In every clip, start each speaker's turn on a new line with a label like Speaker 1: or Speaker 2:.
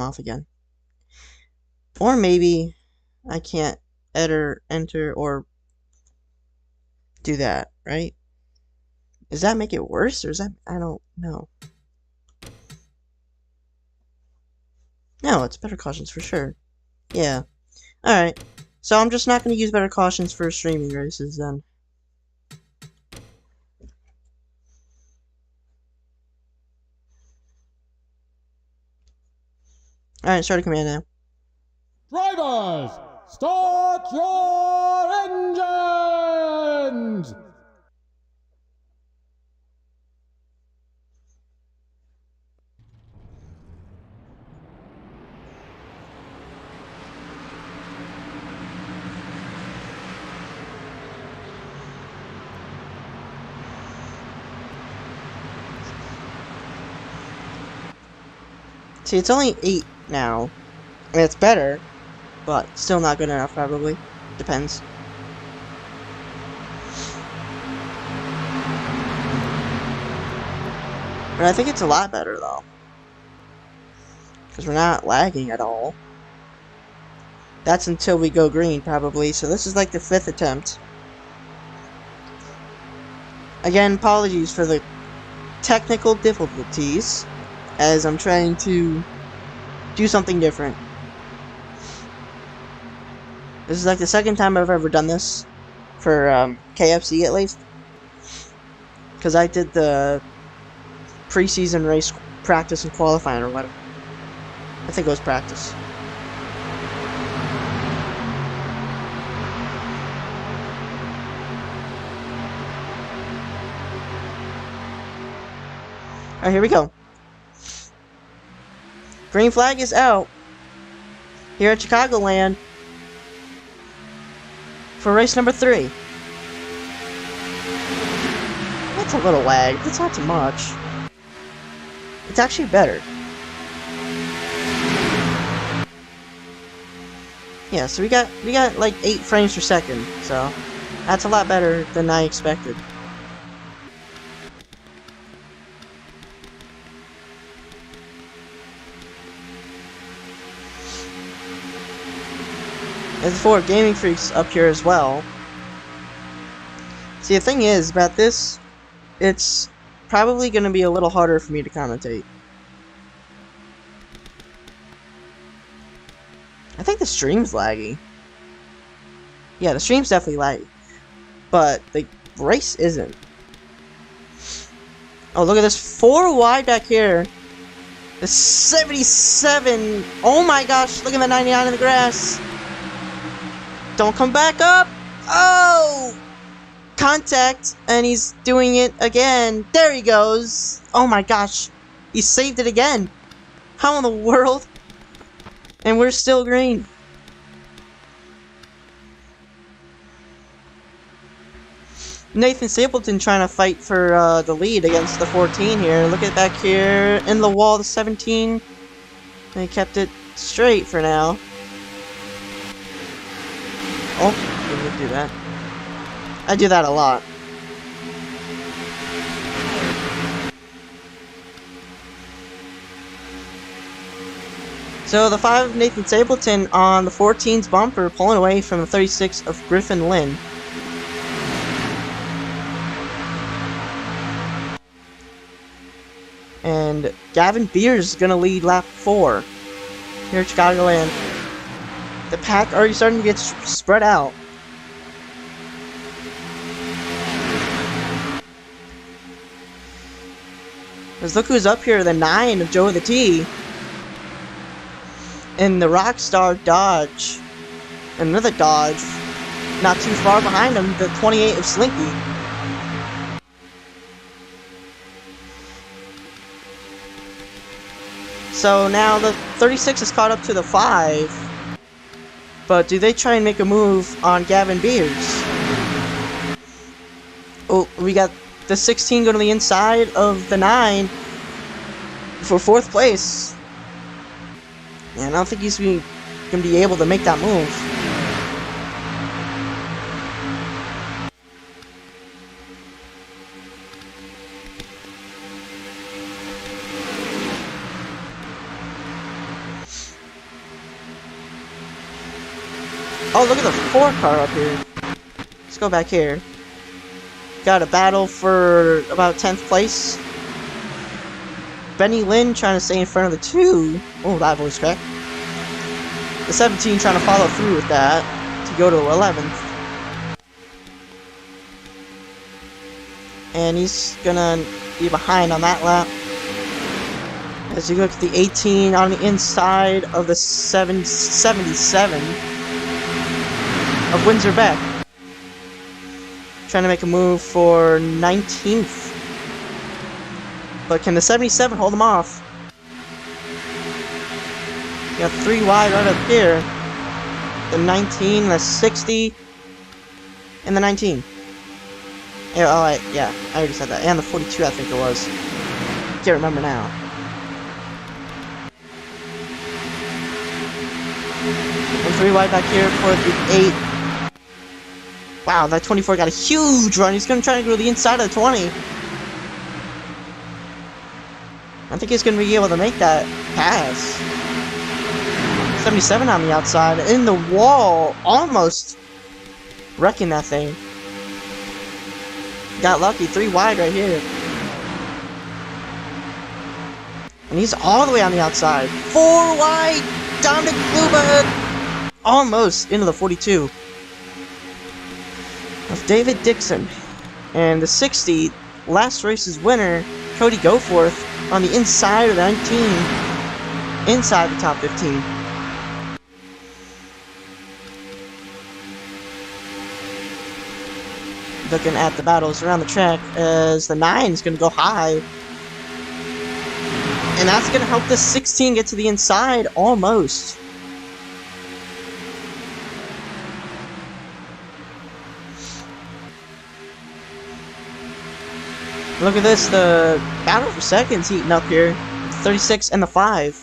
Speaker 1: off again. Or maybe I can't enter, or do that, right? Does that make it worse, or is that... I don't know. No, it's better cautions for sure. Yeah. Alright. So I'm just not going to use better cautions for streaming races then. Alright, start a command now.
Speaker 2: Drivers, start your engines!
Speaker 1: See, it's only 8 now. I mean, it's better, but still not good enough, probably. Depends. But I think it's a lot better, though. Because we're not lagging at all. That's until we go green, probably. So this is like the 5th attempt. Again, apologies for the technical difficulties, as I'm trying to do something different. This is like the 2nd time I've ever done this for KFC, at least, because I did the preseason race practice and qualifying or whatever. I think it was practice. Alright, here we go. Green flag is out here at Chicagoland for race number 3. That's a little lag. That's not too much. It's actually better. Yeah, so we got like 8 frames per second, so that's a lot better than I expected. As for gaming freaks up here as well. See, the thing is about this, it's probably going to be a little harder for me to commentate. I think the stream's laggy. Yeah, the stream's definitely laggy. But the race isn't. Oh, look at this 4 wide back here. The 77. Oh my gosh, look at the 99 in the grass. Don't come back up! Oh! Contact, and he's doing it again. There he goes! Oh my gosh. He saved it again. How in the world? And we're still green. Nathan Stapleton trying to fight for the lead against the 14 here. Look at back here in the wall, the 17. They kept it straight for now. Oh, didn't do that. I do that a lot. So the 5 of Nathan Stapleton on the 14's bumper, pulling away from the 36 of Griffin Lynn. And Gavin Beers is going to lead lap 4 here at Chicagoland. The pack already starting to get spread out. Because look who's up here, the 9 of Joe the T. And the Rockstar Dodge. Another Dodge. Not too far behind him, the 28 of Slinky. So now the 36 is caught up to the 5. But do they try and make a move on Gavin Beers? Oh, we got the 16 going to the inside of the 9 for 4th place. And I don't think he's going to be able to make that move. Oh, look at the 4 car up here. Let's go back here. Got a battle for about 10th place. Benny Lynn trying to stay in front of the 2. Oh, that voice crack. The 17 trying to follow through with that to go to 11th. And he's gonna be behind on that lap. As you look at the 18 on the inside of the 77 of Windsor Beck. Trying to make a move for 19th. But can the 77 hold him off? You got 3 wide right up here. The 19, the 60, and the 19. Yeah, oh, yeah, I already said that. And the 42, I think it was. Can't remember now. And 3 wide back here for the 8. Wow, that 24 got a huge run. He's going to try to go to the inside of the 20. I think he's going to be able to make that pass. 77 on the outside. In the wall. Almost wrecking that thing. Got lucky. 3 wide right here. And he's all the way on the outside. 4 wide. Dominic Kluba. Almost into the 42. Of David Dixon. And the 60, last race's winner, Cody Goforth, on the inside of the 19, inside the top 15. Looking at the battles around the track, as the 9 is going to go high. And that's going to help the 16 get to the inside, almost. Look at this, the battle for seconds heating up here. 36 and the 5.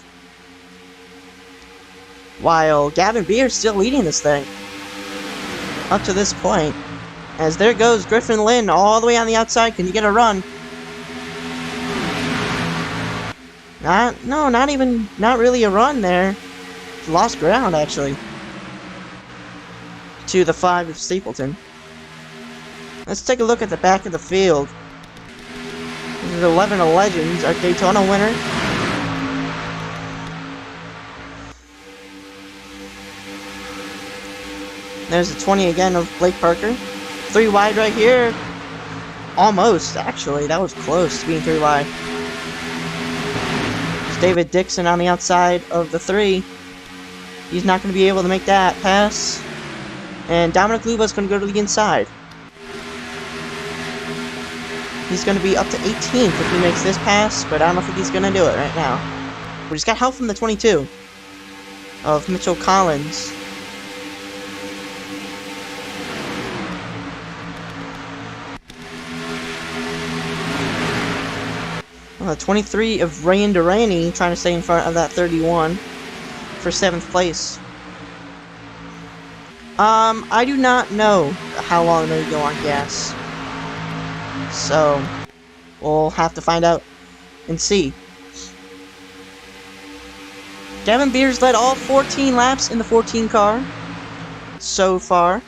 Speaker 1: While Gavin Beer's still leading this thing. Up to this point. As there goes Griffin Lynn all the way on the outside. Can you get a run? Not really a run there. Lost ground, actually. To the 5 of Stapleton. Let's take a look at the back of the field. This is 11 of Legends, our Daytona winner. There's the 20 again of Blake Parker. 3 wide right here. Almost, actually. That was close to being 3 wide. There's David Dixon on the outside of the 3. He's not going to be able to make that pass. And Dominic Luba's going to go to the inside. He's going to be up to 18th if he makes this pass, but I don't think he's going to do it right now. But he's got help from the 22 of Mitchell Collins. The 23 of Ryan Durrani trying to stay in front of that 31 for 7th place. I do not know how long they go on gas. So, we'll have to find out and see. Gavin Beers led all 14 laps in the 14 car so far.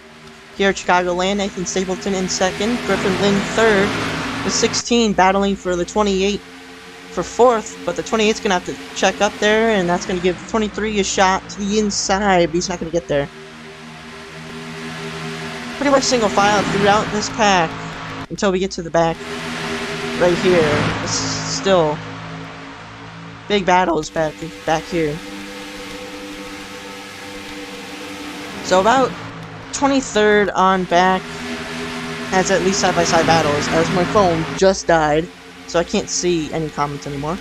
Speaker 1: Here at Chicagoland, Nathan Stapleton in 2nd, Griffin Lynn 3rd, the 16 battling for the 28 for 4th, but the 28's going to have to check up there, and that's going to give 23 a shot to the inside, but he's not going to get there. Pretty much single file throughout this pack. Until we get to the back, right here. It's still big battles back here. So about 23rd on back has at least side-by-side battles, as my phone just died, so I can't see any comments anymore.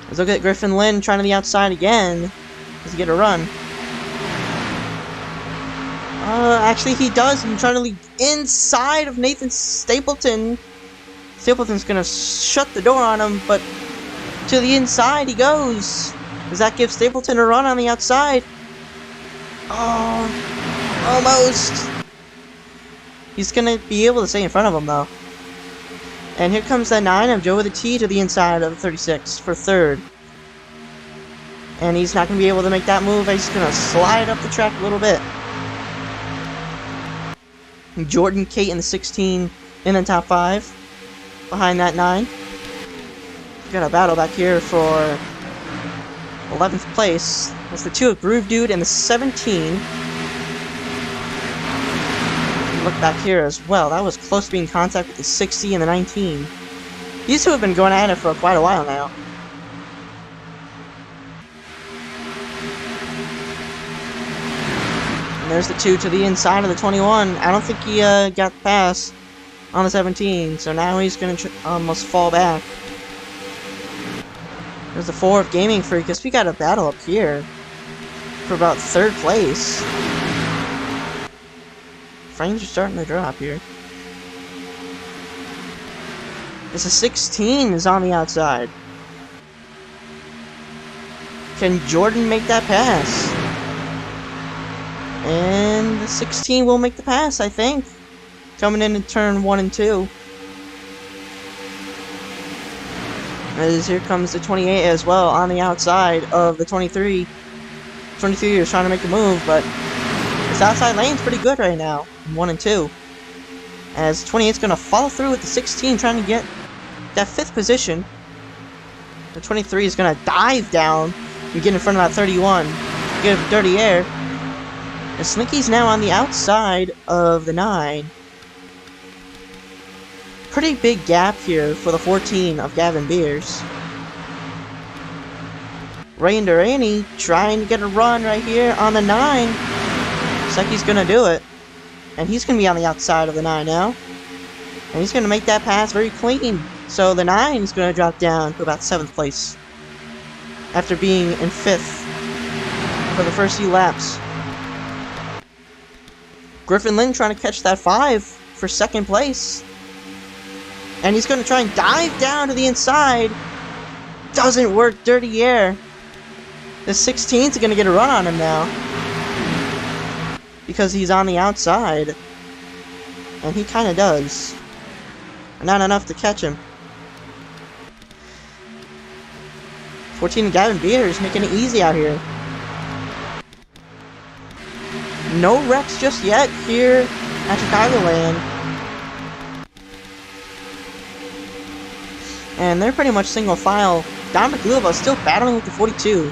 Speaker 1: Let's look at Griffin Lynn trying to the outside again. Does he get a run? Actually he does. He's trying to lead inside of Nathan Stapleton. Stapleton's gonna shut the door on him, but to the inside he goes. Does that give Stapleton a run on the outside? Oh, almost. He's gonna be able to stay in front of him though. And here comes the 9 of Joe with a T to the inside of the 36 for 3rd. And he's not going to be able to make that move. He's going to slide up the track a little bit. Jordan, Kate, and the 16 in the top 5. Behind that 9. We got a battle back here for 11th place. That's the 2 of Groove Dude and the 17. Look back here as well. That was close to being in contact with the 60 and the 19. These two have been going at it for quite a while now. And there's the 2 to the inside of the 21. I don't think he got the pass on the 17, so now he's going to almost fall back. There's the 4 of Gaming Freak. Guess we got a battle up here for about 3rd place. Frames are starting to drop here. This is 16 is on the outside. Can Jordan make that pass? And the 16 will make the pass, I think. Coming in turn 1 and 2. As here comes the 28 as well on the outside of the 23. 23 is trying to make the move, but this outside lane's pretty good right now. 1 and 2. As 28's going to follow through with the 16 trying to get that 5th position. The 23 is going to dive down and get in front of that 31. Get a dirty air. And Slinky's now on the outside of the 9. Pretty big gap here for the 14 of Gavin Beers. Rain Durrani trying to get a run right here on the 9. Looks like he's going to do it. And he's going to be on the outside of the 9 now. And he's going to make that pass very clean. So the 9 is going to drop down to about 7th place. After being in 5th for the first few laps. Griffin Lynn trying to catch that 5 for 2nd place. And he's going to try and dive down to the inside. Doesn't work, dirty air. The 16's going to get a run on him now. Because he's on the outside. And he kind of does. Not enough to catch him. 14 Gavin Beers making it easy out here. No wrecks just yet here at Chicagoland. And they're pretty much single file. Dominic Luba still battling with the 42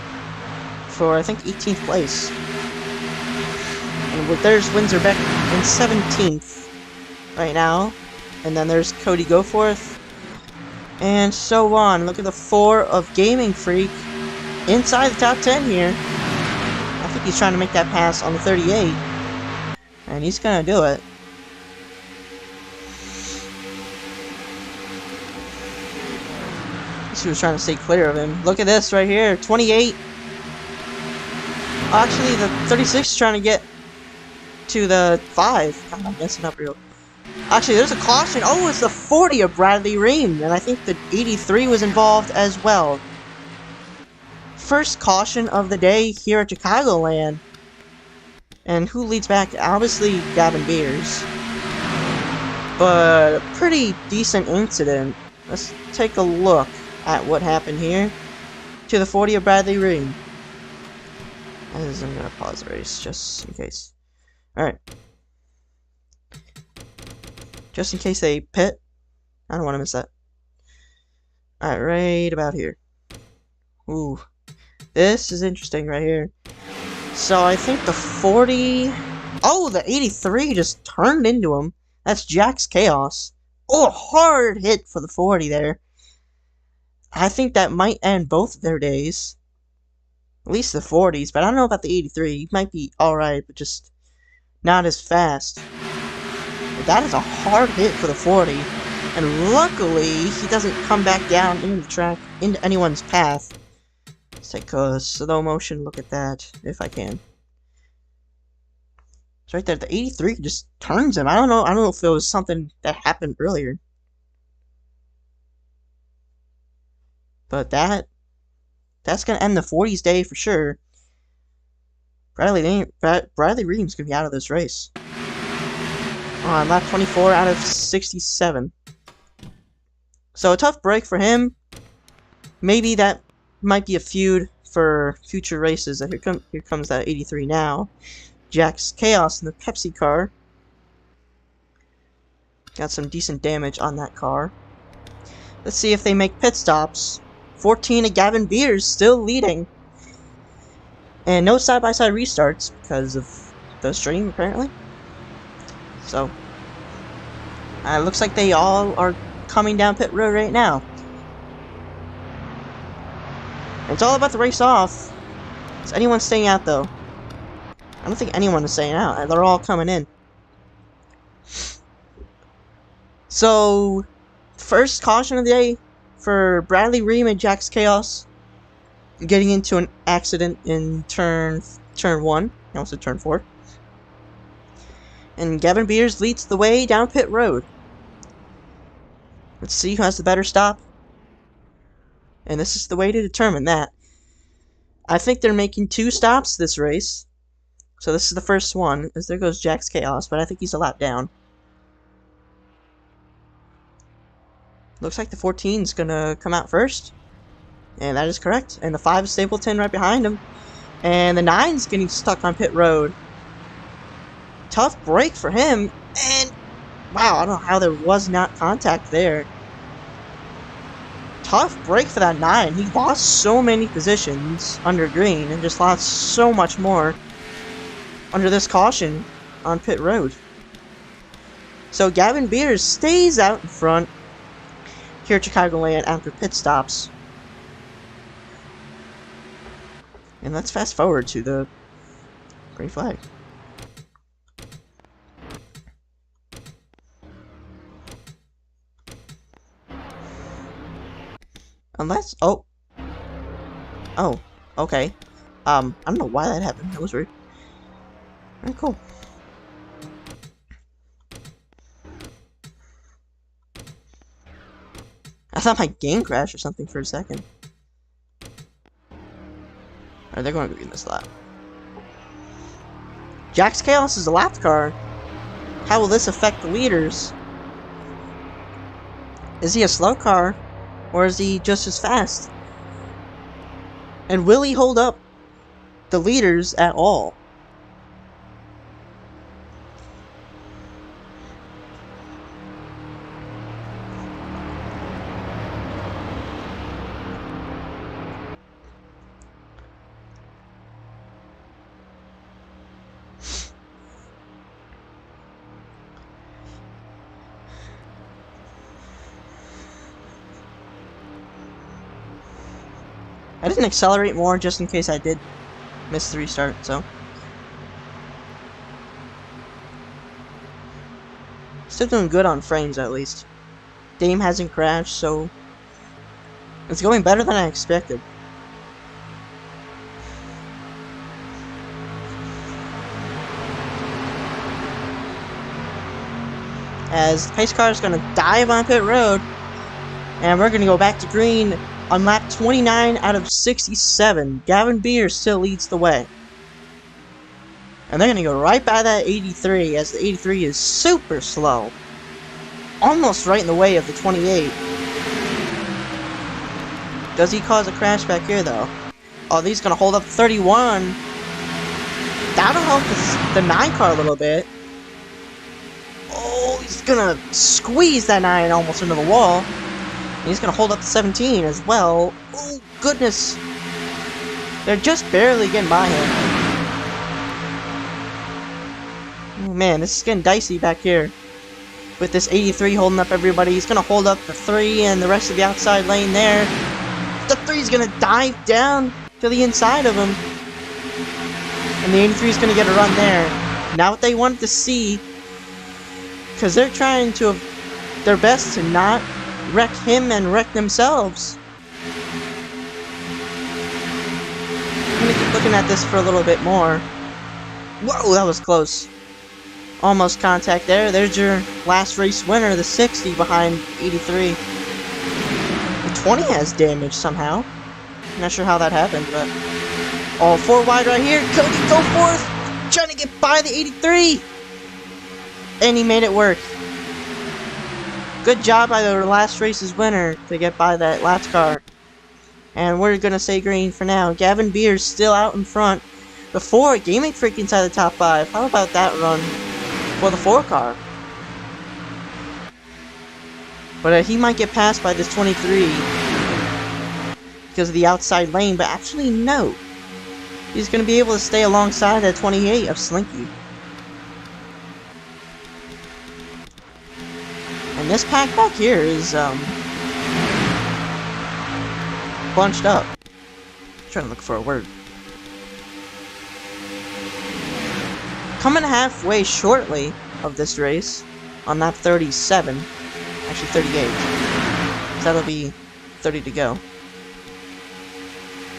Speaker 1: for, I think, 18th place. And there's Windsor Beck in 17th right now. And then there's Cody Goforth. And so on. Look at the 4 of Gaming Freak inside the top 10 here. I think he's trying to make that pass on the 38. And he's going to do it. He was trying to stay clear of him. Look at this right here. 28. Actually, the 36 is trying to get to the 5. God, I'm messing up real. Actually, there's a caution. Oh, it's the 40 of Bradley Ream. And I think the 83 was involved as well. First caution of the day here at Chicagoland. And who leads back? Obviously, Gavin Beers. But a pretty decent incident. Let's take a look at what happened here. To the 40 of Bradley Ream. I'm going to pause the race just in case. Alright. Just in case they pit. I don't want to miss that. Alright, right about here. Ooh. This is interesting right here. So I think the 40... Oh, the 83 just turned into him. That's Jack's Chaos. Oh, hard hit for the 40 there. I think that might end both of their days. At least the 40s, but I don't know about the 83. He might be alright, but just not as fast. But that is a hard hit for the 40. And luckily, he doesn't come back down into the track, into anyone's path. Let's take a slow motion look at that, if I can. It's right there. The 83 just turns him. I don't know if it was something that happened earlier. But that's gonna end the 40's day for sure. Bradley Ream's gonna be out of this race. On lap 24 out of 67. So a tough break for him. Maybe that might be a feud for future races. Here comes that 83 now. Jack's Chaos in the Pepsi car. Got some decent damage on that car. Let's see if they make pit stops. 14 of Gavin Beers still leading. And no side-by-side restarts because of the stream, apparently. So, looks like they all are coming down pit road right now. It's all about the race off. Is anyone staying out, though? I don't think anyone is staying out. They're all coming in. So, first caution of the day for Bradley Ream and Jack's Chaos. Getting into an accident in turn 1. I almost said turn 4. And Gavin Beers leads the way down pit road. Let's see who has the better stop. And this is the way to determine that. I think they're making 2 stops this race. So this is the first one, as there goes Jack's Chaos, but I think he's a lap down. Looks like the 14 is gonna come out first. And that is correct. And the 5 is Stapleton right behind him. And the 9's getting stuck on pit road. Tough break for him. And wow, I don't know how there was not contact there. Tough break for that 9. He lost so many positions under green and just lost so much more under this caution on pit road. So Gavin Beers stays out in front here at Chicagoland after pit stops. And let's fast forward to the green flag. Unless, oh, okay. I don't know why that happened. That was weird. Alright, cool. I thought my game crashed or something for a second. Alright, they're going to be in this lap. Jack's Chaos is a lap car. How will this affect the leaders? Is he a slow car? Or is he just as fast? And will he hold up the leaders at all? I didn't accelerate more just in case I did miss the restart, so. Still doing good on frames at least. Dame hasn't crashed, so it's going better than I expected. As the pace car is going to dive on pit road, and we're going to go back to green on lap 29 out of 67. Gavin Beers still leads the way. And they're going to go right by that 83, as the 83 is super slow. Almost right in the way of the 28. Does he cause a crash back here, though? Oh, he's going to hold up 31. That'll help the 9 car a little bit. Oh, he's going to squeeze that 9 almost into the wall. And he's going to hold up the 17 as well. Oh, goodness. They're just barely getting by him. Oh, man, this is getting dicey back here. With this 83 holding up everybody. He's going to hold up the 3 and the rest of the outside lane there. The 3 is going to dive down to the inside of him. And the 83 is going to get a run there. Not what they wanted to see. Because they're trying to their best to not wreck him and wreck themselves. I'm gonna keep looking at this for a little bit more. Whoa, that was close. Almost contact there. There's your last race winner, the 60 behind 83. The 20 has damage somehow. Not sure how that happened, but all 4 wide right here. Cody, go forth, trying to get by the 83, and he made it work. Good job by the last race's winner to get by that last car. And we're gonna say green for now. Gavin Beer's still out in front. The 4, Gaming Freak inside the top 5. How about that run for the 4 car? But he might get passed by this 23 because of the outside lane, but actually no. He's going to be able to stay alongside that 28 of Slinky. And this pack back here is bunched up. I'm trying to look for a word. Coming halfway shortly of this race on lap 37. Actually 38. So that'll be 30 to go.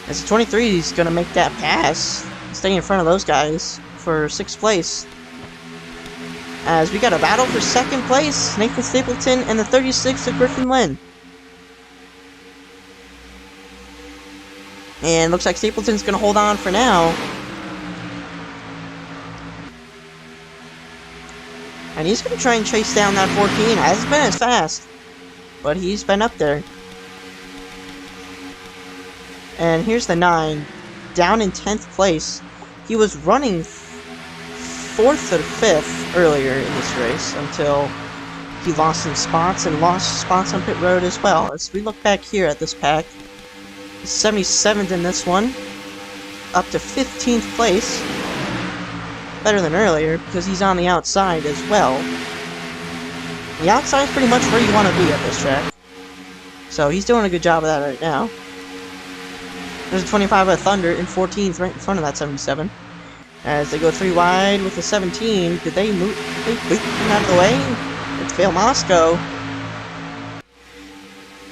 Speaker 1: As the 23 is going to make that pass, stay in front of those guys for 6th place. As we got a battle for 2nd place, Nathan Stapleton and the 36 of Griffin Lynn. And looks like Stapleton's going to hold on for now. And he's going to try and chase down that 14. Hasn't been as fast, but he's been up there. And here's the 9, down in 10th place. He was running 4th or 5th earlier in this race until he lost some spots and lost spots on pit road as well. As we look back here at this pack, 77th in this one, up to 15th place. Better than earlier because he's on the outside as well. The outside is pretty much where you want to be at this track. So he's doing a good job of that right now. There's a 25 of Thunder in 14th right in front of that 77. As they go 3 wide with the 17, did they move? They boot him out of the way? It's Fail Moscow.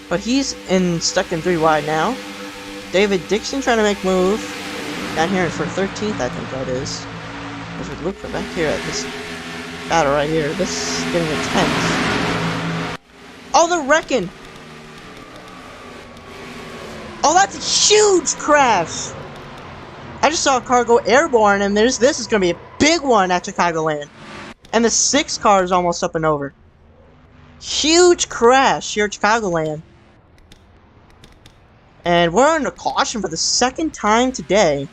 Speaker 1: But he's stuck in 3 wide now. David Dixon trying to make move. Down here for 13th, I think that is. As we look for back here at this battle right here. This is getting intense. Oh, they're wrecking! Oh, that's a huge crash! I just saw a car go airborne, and this is going to be a big one at Chicagoland. And the 6 car is almost up and over. Huge crash here at Chicagoland. And we're under caution for the 2nd time today.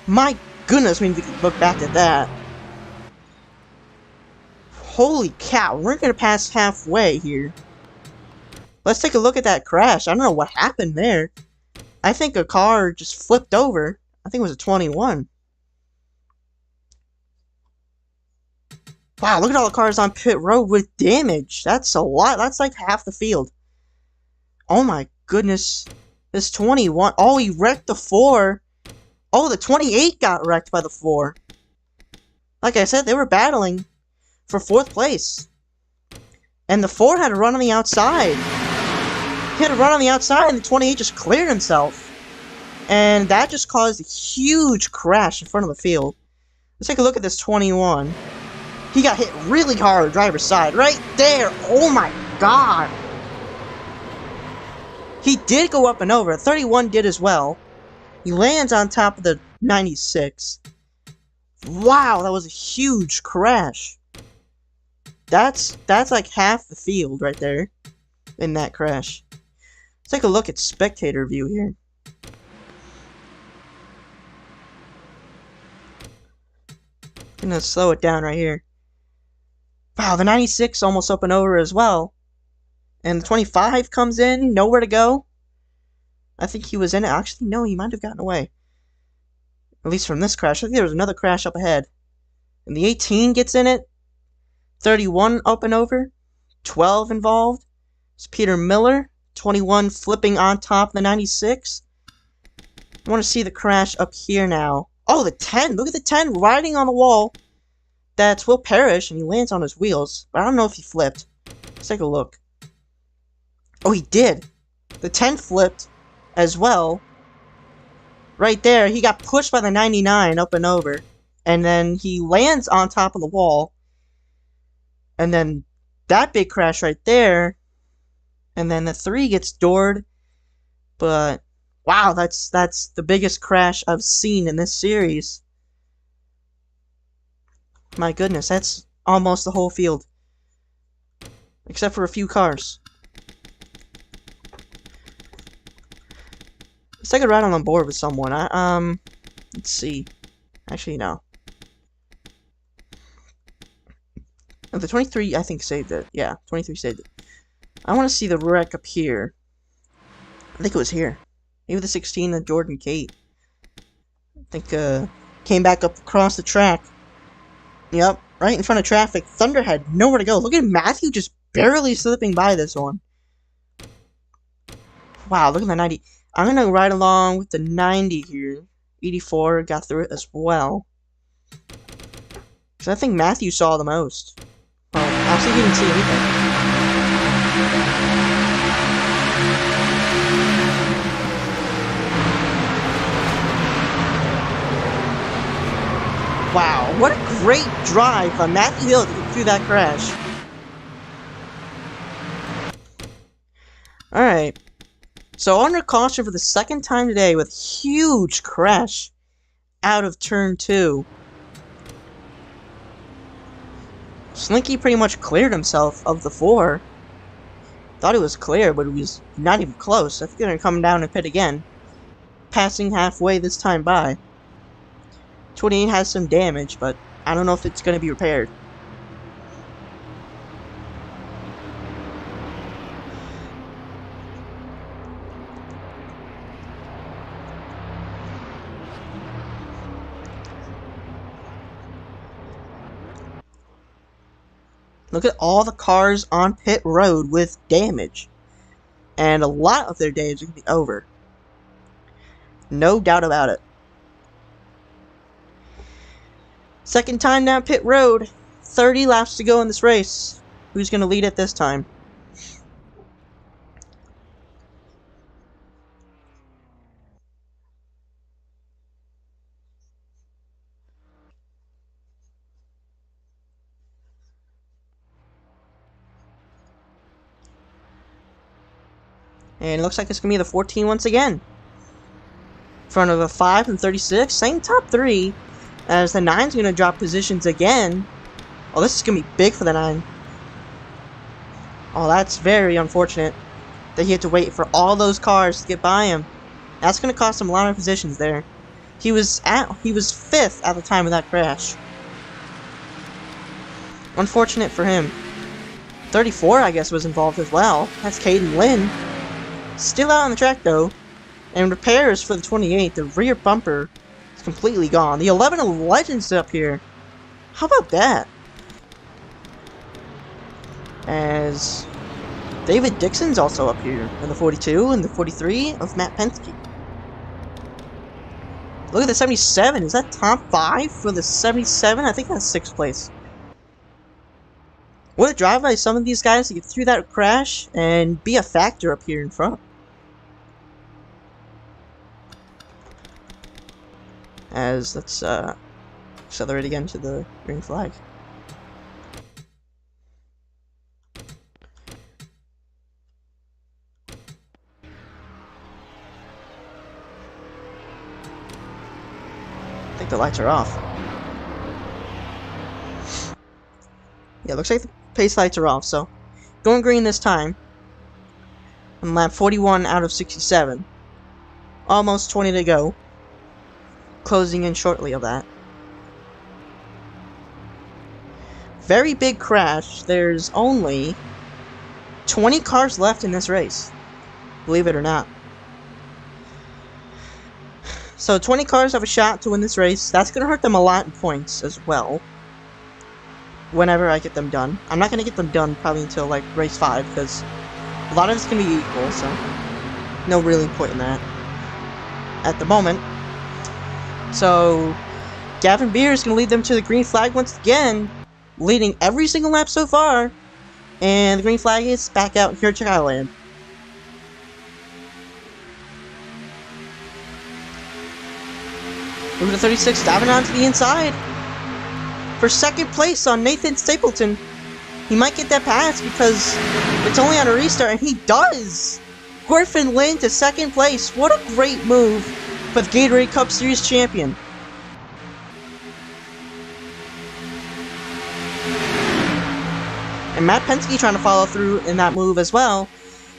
Speaker 1: My goodness, we can look back at that. Holy cow, we're going to pass halfway here. Let's take a look at that crash. I don't know what happened there. I think a car just flipped over. I think it was a 21. Wow, look at all the cars on pit road with damage. That's a lot. That's like half the field. Oh my goodness. This 21. Oh, he wrecked the 4. Oh, the 28 got wrecked by the 4. Like I said, they were battling for 4th place. And the 4 had to run on the outside. He had to run on the outside, and the 28 just cleared himself. And that just caused a huge crash in front of the field. Let's take a look at this 21. He got hit really hard, driver's side, right there. Oh my god. He did go up and over. 31 did as well. He lands on top of the 96. Wow, that was a huge crash. That's like half the field right there in that crash. Let's take a look at spectator view here. Gonna slow it down right here. Wow, the 96 almost up and over as well. And the 25 comes in, nowhere to go. I think he was in it. Actually, no, he might have gotten away. At least from this crash. I think there was another crash up ahead. And the 18 gets in it. 31 up and over. 12 involved. It's Peter Miller. 21 flipping on top of the 96. I want to see the crash up here now. Oh, the 10. Look at the 10 riding on the wall. That's Will Parrish, and he lands on his wheels. But I don't know if he flipped. Let's take a look. Oh, he did. The 10 flipped as well. Right there, he got pushed by the 99 up and over. And then he lands on top of the wall. And then that big crash right there. And then the 3 gets doored. But wow, that's the biggest crash I've seen in this series. My goodness, that's almost the whole field. Except for a few cars. Let's take a ride on board with someone. Let's see. Actually, no. Oh, the 23, I think, saved it. Yeah, 23 saved it. I want to see the wreck up here. I think it was here. Maybe the 16, the Jordan Kate. I think, came back up across the track. Yep, right in front of traffic. Thunder had nowhere to go. Look at Matthew just barely slipping by this one. Wow, look at the 90. I'm going to ride along with the 90 here. 84 got through it as well. Because I think Matthew saw the most. Well, actually he didn't see anything. Wow, what a great drive on Matthew Hill to get through that crash. Alright. So under caution for the second time today with huge crash out of turn 2. Slinky pretty much cleared himself of the 4. Thought it was clear, but it was not even close. I think they're going to come down and pit again. Passing halfway this time by. 28 has some damage, but I don't know if it's going to be repaired. Look at all the cars on pit road with damage. And a lot of their days are going to be over. No doubt about it. Second time down pit road. 30 laps to go in this race. Who's going to lead it this time? And it looks like it's going to be the 14 once again. In front of a 5 and 36. Same top 3. As the 9's going to drop positions again. Oh, this is going to be big for the 9. Oh, that's very unfortunate. That he had to wait for all those cars to get by him. That's going to cost him a lot of positions there. He was 5th at the time of that crash. Unfortunate for him. 34, I guess, was involved as well. That's Caden Lynn. Still out on the track, though. And repairs for the 28. The rear bumper is completely gone. The 11 Legends up here. How about that? As David Dixon's also up here. In the 42 and the 43 of Matt Penske. Look at the 77. Is that top 5 for the 77? I think that's 6th place. What a drive by some of these guys to get through that crash and be a factor up here in front. As let's accelerate again to the green flag. I think the lights are off. Yeah, looks like the pace lights are off, so going green this time. On lap 41 out of 67. Almost 20 to go. Closing in shortly of that. Very big crash. There's only 20 cars left in this race. Believe it or not. So 20 cars have a shot to win this race. That's going to hurt them a lot in points as well. Whenever I get them done. I'm not going to get them done probably until like race 5 because a lot of it's going to be equal, so no really point in that at the moment. So Gavin Beer is going to lead them to the green flag once again, leading every single lap so far, and the green flag is back out here at Chicagoland. Moving to 36, diving onto the inside. For second place on Nathan Stapleton. He might get that pass because it's only on a restart, and he does! Griffin Lynn to second place. What a great move for the Gatorade Cup Series champion. And Matt Penske trying to follow through in that move as well.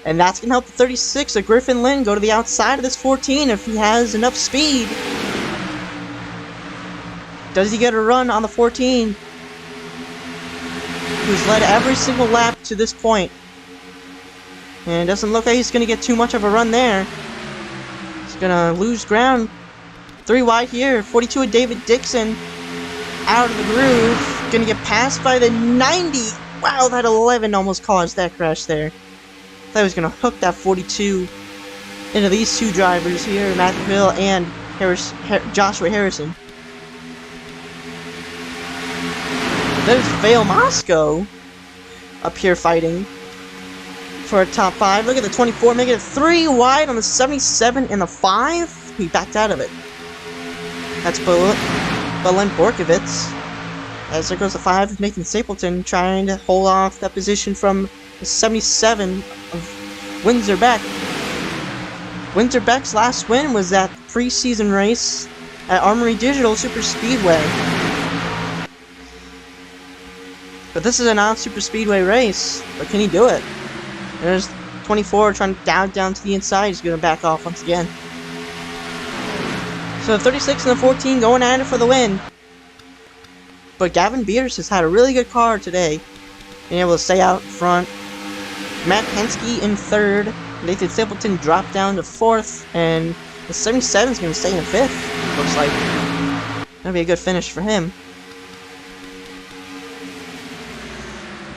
Speaker 1: And that's going to help the 36 of Griffin Lynn go to the outside of this 14 if he has enough speed. Does he get a run on the 14? Who's led every single lap to this point. And it doesn't look like he's going to get too much of a run there. He's going to lose ground. 3 wide here. 42 of David Dixon out of the groove. Going to get passed by the 90. Wow, that 11 almost caused that crash there. Thought he was going to hook that 42 into these two drivers here, Matthew Hill and Joshua Harrison. There's Vale Moscow up here fighting for a top 5. Look at the 24 making it 3 wide on the 77 and the 5. He backed out of it. That's Belen Borkovitz. As there goes the 5 of Nathan Stapleton trying to hold off that position from the 77 of Windsor Beck. Windsor Beck's last win was that preseason race at Armory Digital Super Speedway. But this is a non-super speedway race. But can he do it? And there's 24 trying to down to the inside. He's going to back off once again. So the 36 and the 14 going at it for the win. But Gavin Beers has had a really good car today. Being able to stay out front. Matt Penske in 3rd. Nathan Stapleton dropped down to 4th. And the 77 is going to stay in 5th. Looks like. That'll be a good finish for him.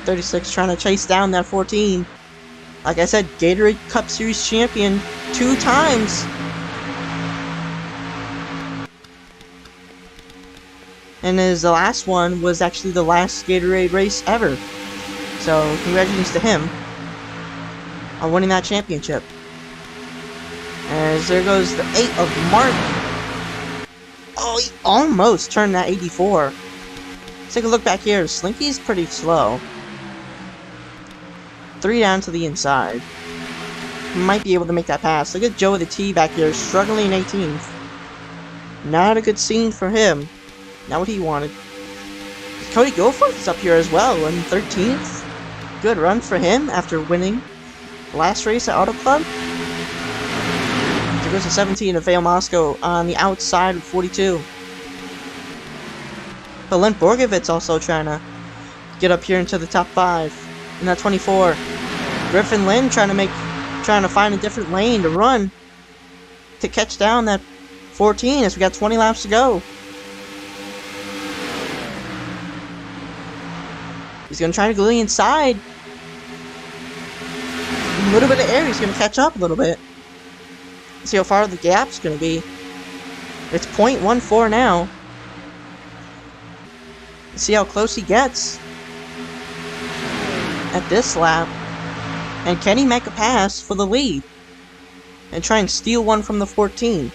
Speaker 1: 36 trying to chase down that 14. Like I said, Gatorade Cup Series champion 2 times. And his last one was actually the last Gatorade race ever. So, congratulations to him on winning that championship. As there goes the 8 of Mark. Oh, he almost turned that 84. Let's take a look back here. Slinky's pretty slow. 3 down to the inside. Might be able to make that pass. Look at Joe with the T back here, struggling in 18th. Not a good scene for him. Not what he wanted. Cody Goforth's up here as well in 13th. Good run for him after winning the last race at Auto Club. There goes to 17 of Vale Moscow on the outside of 42. But Lent Borgovitz also trying to get up here into the top 5. In that 24. Griffin Lynn trying to find a different lane to run to catch down that 14 as we got 20 laps to go. He's going to try to go inside. A little bit of air, he's going to catch up a little bit. See how far the gap's going to be. It's 0.14 now. See how close he gets at this lap. And can he make a pass for the lead? And try and steal one from the 14?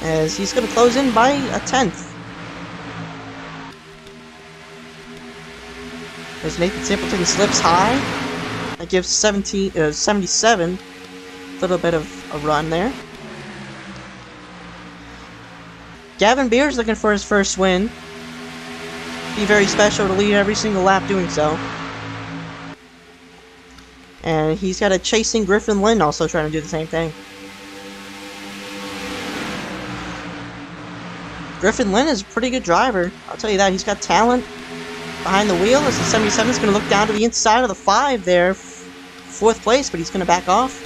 Speaker 1: As he's going to close in by a 10th. As Nathan Stapleton slips high. That gives 77 a little bit of a run there. Gavin Beers looking for his first win. Be very special to lead every single lap doing so. And he's got a chasing Griffin Lynn also trying to do the same thing. Griffin Lynn is a pretty good driver. I'll tell you that. He's got talent behind the wheel. As the 77 is going to look down to the inside of the 5 there. 4th place, but he's going to back off.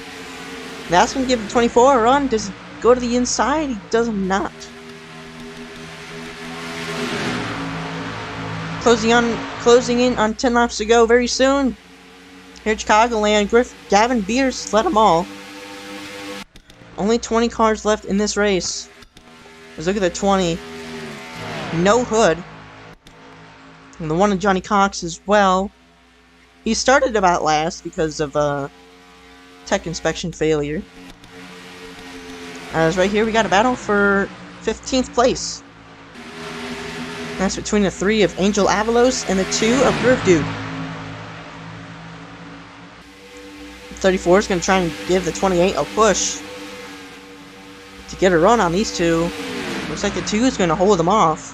Speaker 1: That's going to give the 24 a run. Does he go to the inside? He does not. Closing in on 10 laps to go very soon. Here at Chicagoland, Gavin Beers led them all. Only 20 cars left in this race. Let's look at the 20. No Hood. And the one of Johnny Cox as well. He started about last because of tech inspection failure. As right here we got a battle for 15th place. That's between the 3 of Angel Avalos and the 2 of Groove Dude. 34 is going to try and give the 28 a push to get a run on these two. Looks like the 2 is going to hold them off.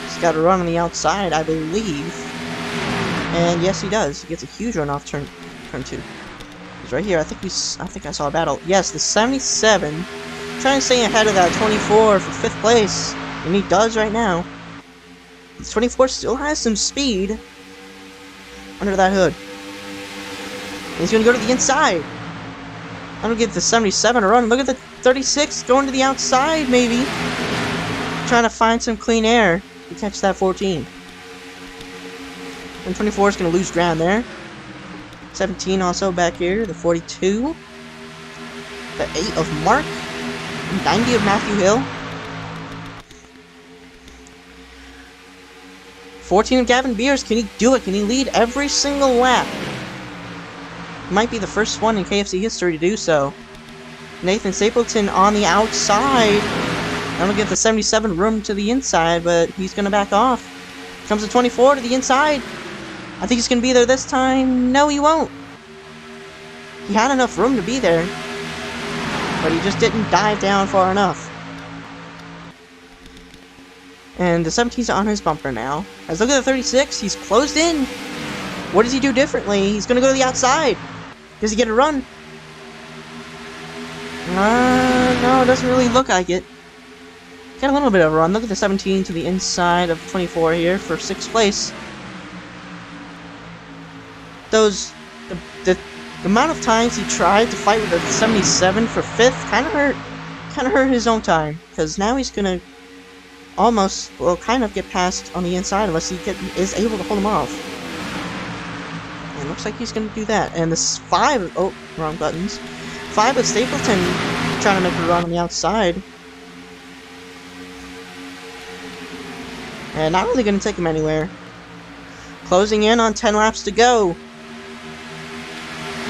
Speaker 1: He's got a run on the outside, I believe. And yes, he does. He gets a huge run off turn 2. He's right here. I think I saw a battle. Yes, the 77 trying to stay ahead of that 24 for 5th place, and he does right now. The 24 still has some speed under that hood. And he's gonna go to the inside. I'm gonna give the 77 a run. Look at the 36 going to the outside, maybe. Trying to find some clean air to catch that 14. And 24 is going to lose ground there. 17 also back here. The 42. The 8 of Mark. 90 of Matthew Hill. 14 of Gavin Beers. Can he do it? Can he lead every single lap? Might be the first one in KFC history to do so. Nathan Stapleton on the outside. I'm going to give the 77 room to the inside, but he's going to back off. Comes the 24 to the inside. I think he's going to be there this time. No, he won't. He had enough room to be there, but he just didn't dive down far enough. And the 17's on his bumper now. As look at the 36, he's closed in. What does he do differently? He's going to go to the outside. Does he get a run? No, it doesn't really look like it. Got a little bit of a run. Look at the 17 to the inside of 24 here for 6th place. The amount of times he tried to fight with the 77 for 5th kind of hurt his own time, because now he's gonna almost, well, kind of get past on the inside unless he is able to hold him off. And it looks like he's gonna do that. And this 5, oh, wrong buttons. 5 with Stapleton trying to make a run on the outside. And not really going to take him anywhere. Closing in on 10 laps to go.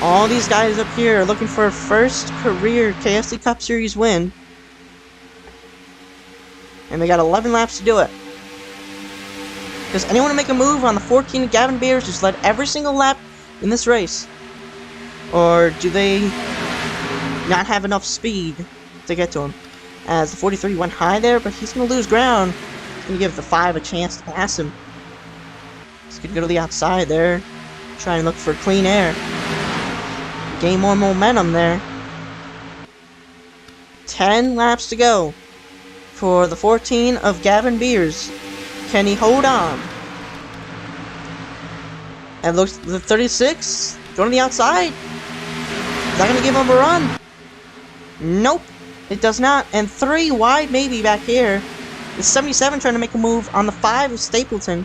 Speaker 1: All these guys up here are looking for a first career KFC Cup Series win. And they got 11 laps to do it. Does anyone make a move on the 14 Gavin Beers just led every single lap in this race? Or do they not have enough speed to get to him? As the 43 went high there, but he's going to lose ground. Gonna give the 5 a chance to pass him. He's gonna go to the outside there. Try and look for clean air. Gain more momentum there. 10 laps to go for the 14 of Gavin Beers. Can he hold on? And looks the 36 going to the outside. Is that gonna give him a run? Nope, it does not. And 3 wide maybe back here. The 77 trying to make a move on the 5 of Stapleton.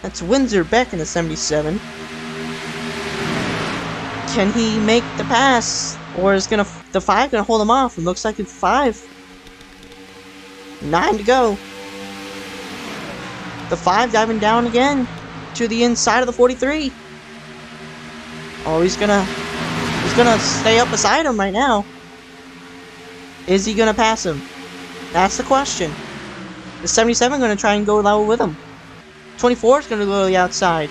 Speaker 1: That's Windsor Beck in the 77. Can he make the pass? Or is the 5 gonna hold him off? It looks like it's 5. 9 to go. The 5 diving down again to the inside of the 43. Oh, he's gonna stay up beside him right now. Is he gonna pass him? That's the question. The 77 going to try and go level with him. 24 is going to go to the outside.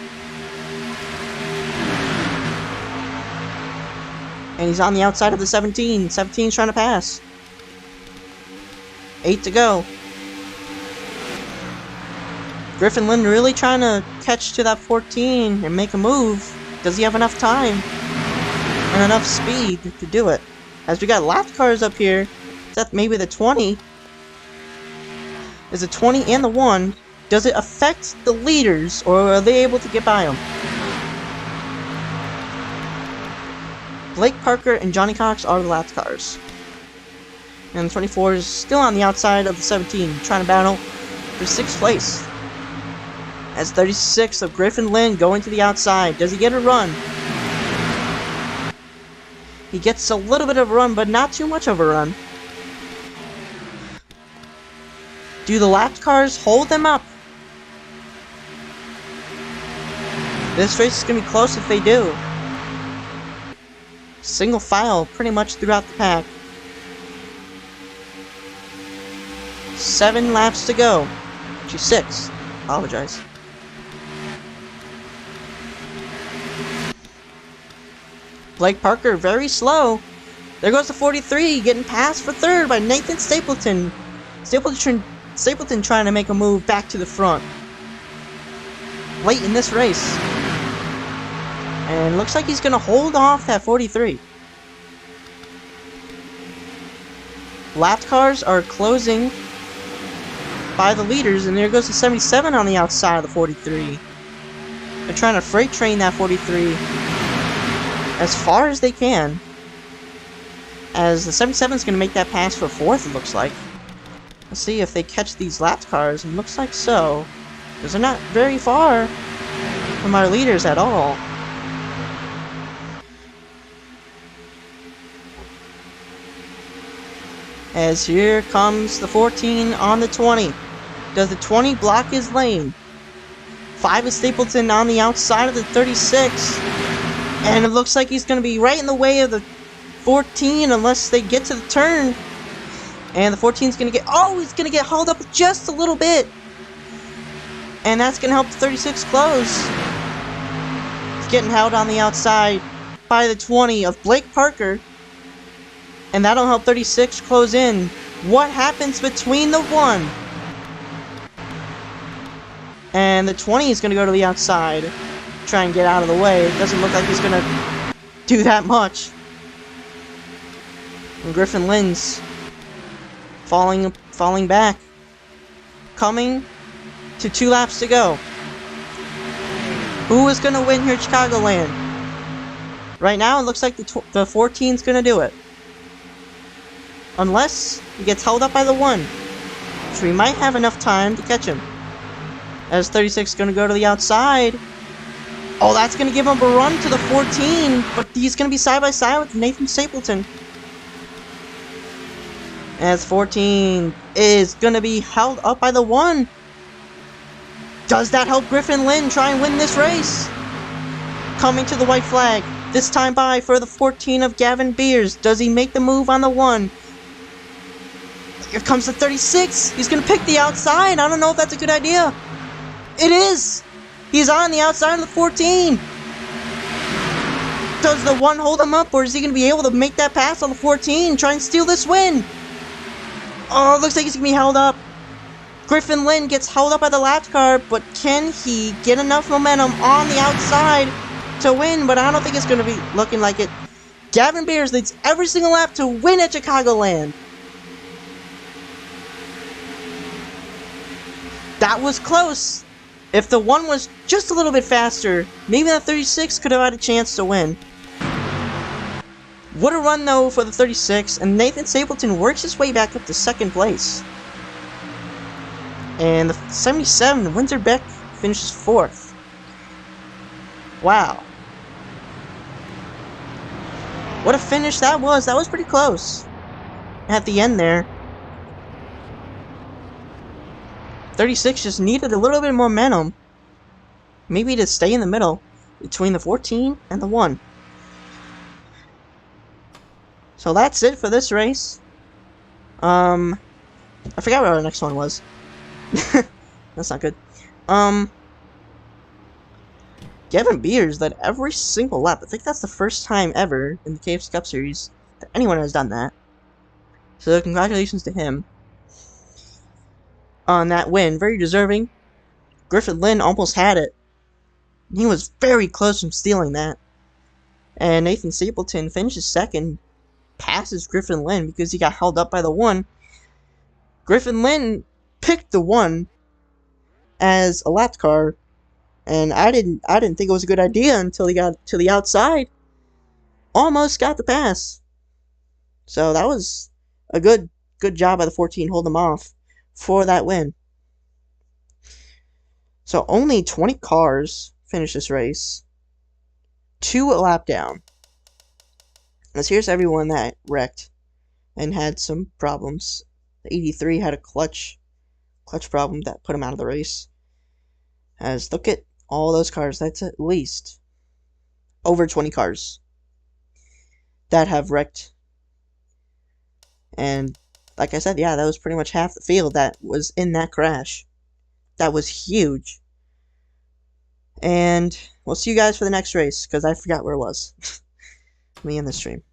Speaker 1: And he's on the outside of the 17. 17 is trying to pass. 8 to go. Griffin Lynn really trying to catch to that 14 and make a move. Does he have enough time and enough speed to do it? As we got lap cars up here. That's maybe the 20. There's a 20 and the 1. Does it affect the leaders, or are they able to get by them? Blake Parker and Johnny Cox are the lap cars. And the 24 is still on the outside of the 17, trying to battle for 6th place. As 36 of Griffin Lynn going to the outside. Does he get a run? He gets a little bit of a run, but not too much of a run. Do the lap cars hold them up? This race is going to be close if they do. Single file pretty much throughout the pack. 7 laps to go. Actually 6. Apologize. Blake Parker very slow. There goes the 43 getting passed for 3rd by Nathan Stapleton. Stapleton trying to make a move back to the front. Late in this race. And looks like he's going to hold off that 43. Lapped cars are closing by the leaders, and there goes the 77 on the outside of the 43. They're trying to freight train that 43 as far as they can, as the 77 is going to make that pass for 4th, it looks like. Let's see if they catch these lapped cars, and looks like so, because they're not very far from our leaders at all. As here comes the 14 on the 20. Does the 20 block his lane? 5 is Stapleton on the outside of the 36. And it looks like he's going to be right in the way of the 14 unless they get to the turn. And the 14 is going to get... Oh, he's going to get hauled up just a little bit. And that's going to help the 36 close. He's getting held on the outside by the 20 of Blake Parker. And that'll help 36 close in. What happens between the 1? And the 20 is going to go to the outside. Try and get out of the way. It doesn't look like he's going to do that much. And Griffin Lynn's falling back. Coming to 2 laps to go. Who is going to win here at Chicagoland? Right now, it looks like the 14 is going to do it. Unless he gets held up by the 1. Which we might have enough time to catch him. As 36 is going to go to the outside. Oh, that's going to give him a run to the 14. But he's going to be side by side with Nathan Stapleton. As 14 is going to be held up by the 1. Does that help Griffin Lynn try and win this race? Coming to the white flag. This time by for the 14 of Gavin Beers. Does he make the move on the 1? Here comes the 36. He's going to pick the outside. I don't know if that's a good idea. It is. He's on the outside of the 14. Does the 1 hold him up, or is he going to be able to make that pass on the 14? Try and steal this win. Oh, looks like he's going to be held up. Griffin Lynn gets held up by the lapped car, but can he get enough momentum on the outside to win? But I don't think it's going to be looking like it. Gavin Beers leads every single lap to win at Chicagoland. That was close. If the 1 was just a little bit faster, maybe that 36 could have had a chance to win. What a run, though, for the 36, and Nathan Stapleton works his way back up to 2nd place. And the 77, Windsor Beck, finishes 4th. Wow. What a finish that was. That was pretty close. At the end there. 36 just needed a little bit of momentum. Maybe to stay in the middle between the 14 and the 1. So that's it for this race. I forgot what our next one was. That's not good. Gavin Beers led every single lap. I think that's the first time ever in the KFC Cup Series that anyone has done that. So congratulations to him on that win. Very deserving. Griffin Lynn almost had it. He was very close from stealing that. And Nathan Stapleton finishes 2nd. Passes Griffin Lynn because he got held up by the 1. Griffin Lynn picked the 1 as a lapped car. And I didn't think it was a good idea until he got to the outside. Almost got the pass. So that was a good job by the 14 holding him off for that win. So only 20 cars finished this race. 2 a lap down. Let's here's everyone that wrecked and had some problems. The 83 had a clutch problem that put him out of the race. As look at all those cars. That's at least over 20 cars that have wrecked. And like I said, yeah, that was pretty much half the field that was in that crash. That was huge. And we'll see you guys for the next race, because I forgot where it was. Let me end the stream.